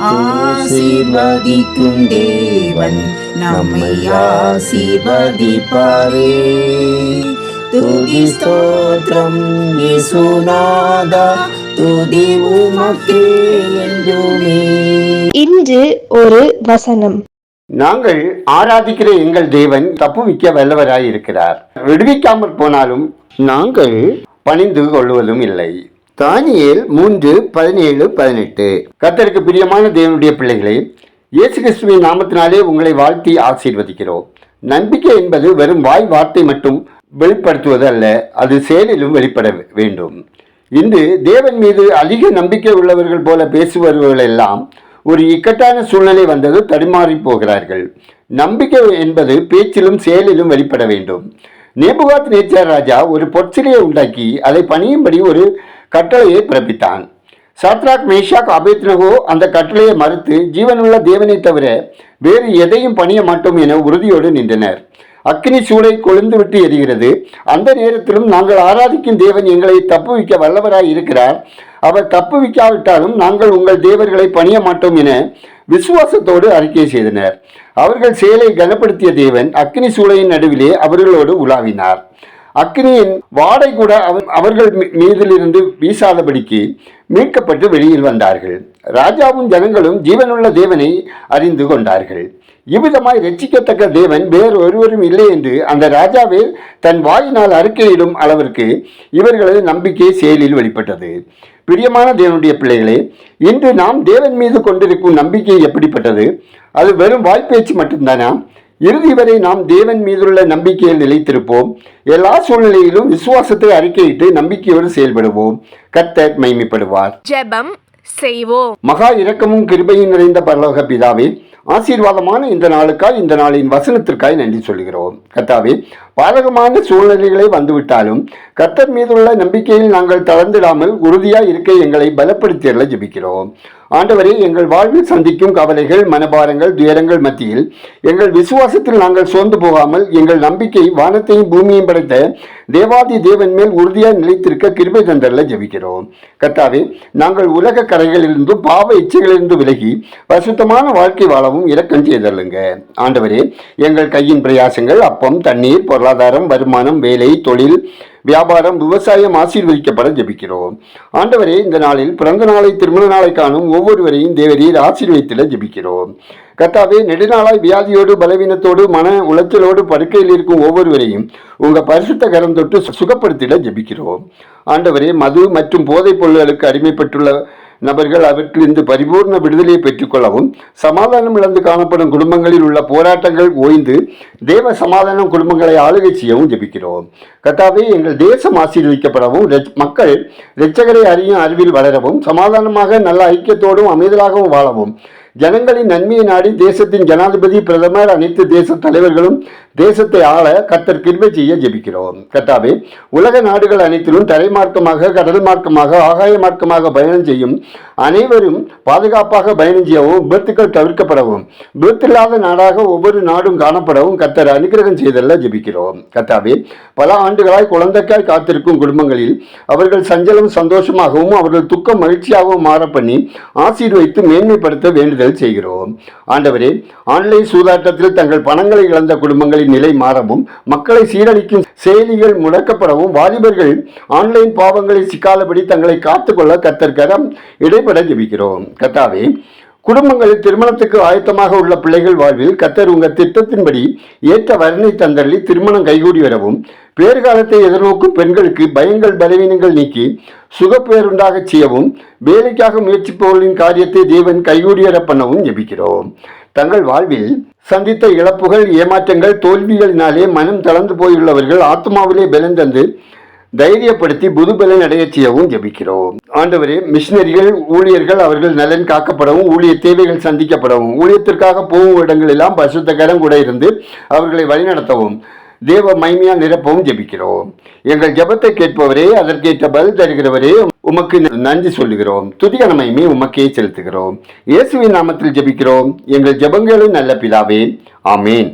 ஆசீர்வதிக்கும் தேவன் நம்மை ஆசீர்வதிப்பாரே. துதி ஸ்தோத்திரம் இயேசுநாதா, துதி உமக்கே என்றுமே. இன்று ஒரு வசனம். நாங்கள் ஆராதிக்கிற எங்கள் தேவன் தப்புவிக்க வல்லவராய் இருக்கிறார். விடுவிக்காமற் போனாலும் நாங்கள் பணிந்து கொள்வதும் இல்லை. தானியேல் 3:17-18. கர்த்தருக்கு பிரியமான தேவனுடைய பிள்ளைகளே, இயேசு கிறிஸ்துவின் நாமத்தினாலே உங்களை வாழ்த்தி ஆசீர்வதிக்கிறோம். நம்பிக்கை என்பது வெறும் வாய் வார்த்தை மட்டும் வெளிப்படுத்துவது அல்ல, அது செயலிலும் வெளிப்பட வேண்டும். இன்று தேவன் மீது அதிக நம்பிக்கை உள்ளவர்கள் போல பேசுபவர்கள் எல்லாம் ஒரு இக்கட்டான சூழ்நிலை வந்தது தடுமாறி போகிறார்கள். நம்பிக்கை என்பது பேச்சிலும் செயலிலும் வெளிப்பட வேண்டும். நேபுகாத் நேச்சார் ராஜா ஒரு பொற்சிலையை உண்டாக்கி அதை பணியும்படி ஒரு கட்டளையை பிறப்பித்தான். சாத்ராக், மேஷாக், அபேத்நேகோ அந்த கட்டளையை மறுத்து ஜீவனுள்ள தேவனை தவிர வேறு எதையும் பணிய மாட்டோம் என உறுதியோடு நின்றனர். அக்கினி சூளை கொழுந்து விட்டு எரிகிறது. அந்த நேரத்திலும் நாங்கள் ஆராதிக்கும் தேவன் எங்களை தப்புவிக்க வல்லவராய் இருக்கிறார், அவர் தப்புவிக்காவிட்டாலும் நாங்கள் உங்கள் தேவர்களை பணிய மாட்டோம் என விசுவாசத்தோடு அறிக்கை செய்தனர். அவர்கள் செயலை கனப்படுத்திய தேவன் அக்கினி சூளையின் நடுவிலே அவர்களோடு உலாவினார். அக்கினியின் வாடை கூட அவர்கள் மீதிலிருந்து வீசாதபடிக்கு மீட்கப்பட்டு வெளியில் வந்தார்கள். ராஜாவும் ஜனங்களும் ஜீவனுள்ள தேவனை அறிந்து கொண்டார்கள். இவ்விதமாய் ரட்சிக்கத்தக்க தேவன் வேறு ஒருவரும் இல்லை என்று அந்த ராஜாவே தன் வாயினால் அறிக்கையிடும் அளவிற்கு இவர்களது நம்பிக்கை செயலில் வெளிப்பட்டது. பிரியமான தேவனுடைய பிள்ளைகளே, இன்று நாம் தேவன் மீது கொண்டிருக்கும் நம்பிக்கை எப்படிப்பட்டது? அது வெறும் வாய்ப்பேச்சு மட்டும்தானா? இறுதி வரை நாம் தேவன் மீதுள்ள நம்பிக்கையில் நிலைத்திருப்போம். எல்லா சூழ்நிலையிலும் விசுவாசத்தை அறிக்கையிட்டு நம்பிக்கையோடு செயல்படுவோம். கர்த்தர் மகிமைப்படுவார். ஜெபம் செய்வோம். மகா இரக்கமும் கிருபையும் நிறைந்த பரலோக பிதாவே, ஆசீர்வாதமான இந்த நாளுக்காய், இந்த நாளின் வசனத்திற்காய் நன்றி சொல்கிறோம். கர்த்தாவே, பாதகமான சூழ்நிலைகளை வந்துவிட்டாலும் கர்த்தர் மீதுள்ள நம்பிக்கையில் நாங்கள் தளர்ந்திடாமல் உறுதியாய் இருக்க எங்களை பலப்படுத்தியர்ல ஜெபிக்கிறோம். ஆண்டவரே, எங்கள் வாழ்வில் சந்திக்கும் கவலைகள், மனபாரங்கள், துயரங்கள் மத்தியில் எங்கள் விசுவாசத்தில் நாங்கள் சோர்ந்து போகாமல் எங்கள் நம்பிக்கை வானத்தையும் பூமியையும் படைத்த தேவாதி தேவன் மேல் உறுதியாய் நிலைத்திருக்க கிருபை தந்தரல ஜெபிக்கிறோம். கர்த்தாவே, நாங்கள் உலக கரைகளிலிருந்தும் பாவ இச்சைகளிலிருந்து விலகி பரிசுத்தமான வாழ்க்கை வாழவும் இரக்கம் செய்தருளுங்க. ஆண்டவரே, எங்கள் கையின் பிரயாசங்கள், அப்பம், தண்ணீர், பொருளாதாரம், வருமானம், வேலை, தொழில், வியாபாரம், விவசாயம் ஆசீர்வதிக்கப்பட ஜெபிக்கிறோம். ஆண்டவரே, இந்த நாளில் பிறந்த நாளை, திருமண நாளை காணும் ஒவ்வொருவரையும் தேவரீர் ஆசீர்வதித்திட ஜெபிக்கிறோம். கர்த்தாவே, நெடுநாளாய் வியாதியோடு, பலவீனத்தோடு, மன உளைச்சலோடு படுக்கையில் இருக்கும் ஒவ்வொருவரையும் உங்க பரிசுத்த கரம் தொட்டு சுகப்படுத்திட ஜெபிக்கிறோம். ஆண்டவரே, மது மற்றும் போதைப் பொருள்களுக்கு அடிமைப்பட்டுள்ள நபர்கள் அவற்றிலிருந்து பரிபூர்ண விடுதலையை பெற்றுக்கொள்ளவும், சமாதானம் இழந்து காணப்படும் குடும்பங்களில் உள்ள போராட்டங்கள் ஓய்ந்து தேவ சமாதானம் குடும்பங்களை ஆளுகை செய்யவும் ஜெபிக்கிறோம். கர்த்தாவே, எங்கள் தேசம் ஆசீர்வதிக்கப்படவும், மக்கள் இரட்சகரை அறியும் அறிவில் வளரவும், சமாதானமாக நல்ல ஐக்கியத்தோடும் அமைதலாகவும் வாழவும், ஜனங்களின் நன்மையை நாடி தேசத்தின் ஜனாதிபதி, பிரதமர், அனைத்து தேச தலைவர்களும் தேசத்தை ஆள கர்த்தர் கிருபை செய்ய ஜெபிக்கிறோம். கர்த்தாவே, உலக நாடுகள் அனைத்திலும் தரைமார்க்கமாக, கடல் மார்க்கமாக, ஆகாய மார்க்கமாக பயணம் செய்யும் அனைவரும் பாதுகாப்பாக பயணம் செய்யவும், விபத்துக்கள் தவிர்க்கப்படவும், விபத்தில்லாத நாடாக ஒவ்வொரு நாடும் காணப்படவும் கர்த்தர் அனுக்கிரகம் செய்தல்ல ஜெபிக்கிறோம். கர்த்தாவே, பல ஆண்டுகளாய் குழந்தைக்காய் காத்திருக்கும் குடும்பங்களில் அவர்கள் சஞ்சலம் சந்தோஷமாகவும் அவர்கள் துக்கம் மகிழ்ச்சியாகவும் மாற பண்ணி ஆசீர்வைத்து மேன்மைப்படுத்த வேண்டுதல் செய்கிறோம். ஆண்டவரே, ஆன்லைன் சூதாட்டத்தில் தங்கள் பணங்களை இழந்த குடும்பங்களின் நிலை மாறவும், மக்களை சீரழிக்கும் செயலிகள் முடக்கப்படவும், வாலிபர்கள் ஆன்லைன் பாவங்களை சிக்காதபடி தங்களை காத்துக்கொள்ள கர்த்தர் கரம் இடைப்பட ஜெபிக்கிறோம். கர்த்தாவே, குடும்பங்களில் திருமணத்துக்கு ஆயத்தமாக உள்ள பிள்ளைகள் வாழ்வில் கர்த்தர் உங்கள் திட்டத்தின்படி ஏற்ற வரனை தந்தள்ளி திருமணம் கைகூடி வரவும், பேறுகாலத்தை எதிர்நோக்கும் பெண்களுக்கு பயங்கள், பலவீனங்கள் நீக்கி சுகப்பேருண்டாக செய்யவும், வேலைக்காக முயற்சிப்பவர்களின் காரியத்தை தேவன் கைகூடி வர பண்ணவும் ஜெபிக்கிறோம். தங்கள் வாழ்வில் சந்தித்த இழப்புகள், ஏமாற்றங்கள், தோல்விகளினாலே மனம் தளர்ந்து போயுள்ளவர்கள் ஆத்மாவிலே பலன் தந்து தைரியப்படுத்தி புது பலன் அடைய செய்யவும் ஜெபிக்கிறோம். ஆண்டவரே, மிஷினரிகள், ஊழியர்கள் அவர்கள் நலன் காக்கப்படவும், ஊழிய தேவைகள் சந்திக்கப்படவும், ஊழியத்திற்காக போகும் இடங்கள் எல்லாம் பரிசுத்த கரம் கூட இருந்து அவர்களை வழிநடத்தவும், தேவ மகிமையா நிரப்பவும் ஜெபிக்கிறோம். எங்கள் ஜெபத்தை கேட்பவரே, அதற்கேற்ற பதில் தருகிறவரே, உமக்கு நன்றி சொல்லுகிறோம். துதியான மகிமை உமக்கே செலுத்துகிறோம். இயேசுவின் நாமத்தில் ஜெபிக்கிறோம் எங்கள் ஜெபங்களின் நல்ல பிதாவே, ஆமேன்.